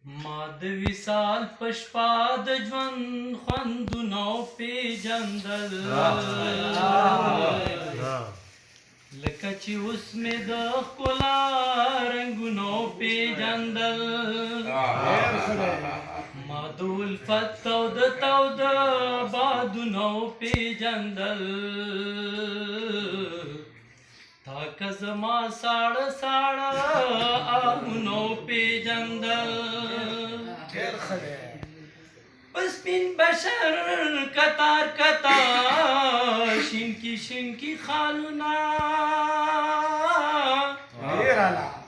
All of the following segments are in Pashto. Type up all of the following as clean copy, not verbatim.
ما د وصال په شپه د ژوند خوندونه پیژندل لکه چې اوس مې د ښکلا رنګونه پیژندل ما د الفت توده بادونه پیژندل تا که زما ساړه ساړه آهونه پیژندل په سپین بشر کتار کتار شینکی خالونه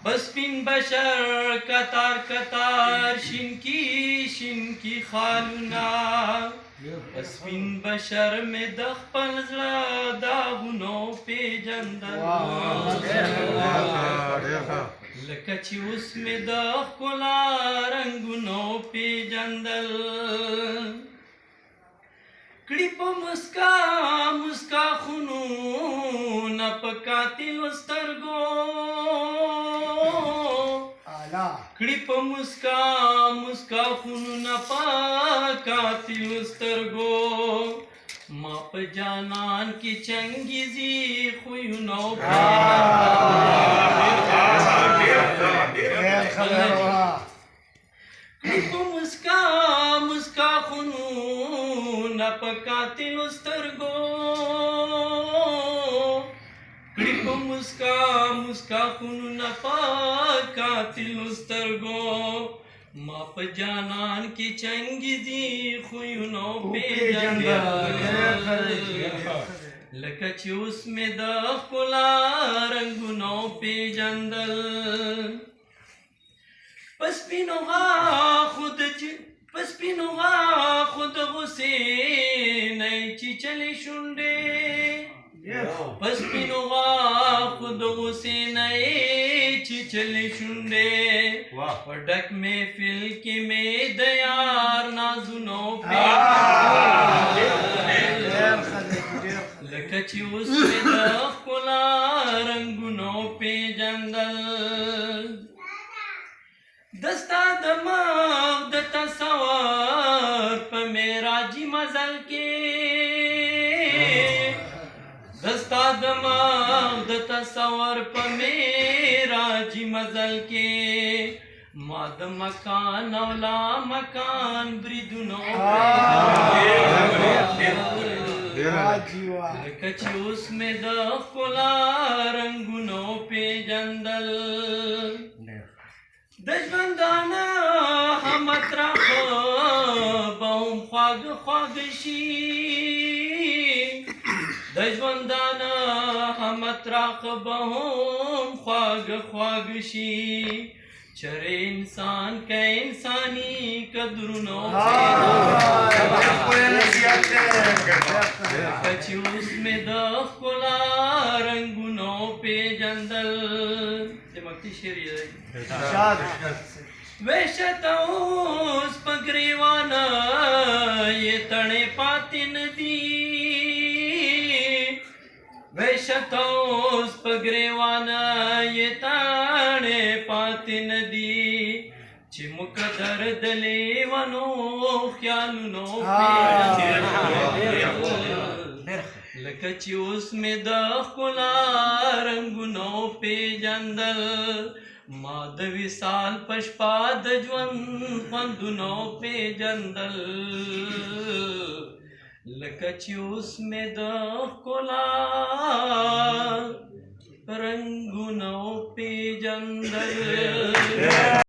په سپین بشر کتار کتار شینکی خالونه په سپین بشر مې د خپل زړه داغونه پیژندل لکه چې اوس مې د ښکلا رنګونه پیژندل کړي په مسکا خونونه په قاتلو سترګو کړي په مسکا خونونه په قاتلو سترګو ما په جانان کې چنګیزي خویونه کړي په مسکا خونونه په قاتلو سترګو کړي په مسکا خونونه په قاتلو سترګو ما په جانان کې چنګیزي خویونه پیژندل لکه چې اوس مې د ښکلا رنګونه پیژندل په سپینو غاښو د غوسې نه یې چیچلې شونډې په سپینو غاښو د غوسې نه یې چیچلې شونډې په ډک محفل کې مې د یار نازونه پیژندل لکه چې اوس مې د ښکلا رنګونه پیژندل دستا دماغ د تصور په معراجي مزل کې دستا دماغ د تصور په معراجي مزل کې ما د مکان او لا مکان بریدونه لکه چې اوس مې د ښکلا رنګونه پیژندل د ژوندانه هم اطرافه به هم خواږه شي د ژوندانه هم اطرافه به هم خواږه شي چرې انسان که انساني قدرونه لکه چې اوس مې د ښکلا رنګونه پیژندل مکتي شعر یې دی وحشته اوس په ګریوانه یې تڼې پاتې نه دي وحشته اوس په ګریوانه یې تڼې پاتې نه دي چې مقدر د لیونو خیالونو لکه چې اوس مې د ښکلا رنګونه پیژندل ما د وصال په شپه د ژوند خوندونه پیژندل لکه چې اوس مې د ښکلا رنګونه پیژندل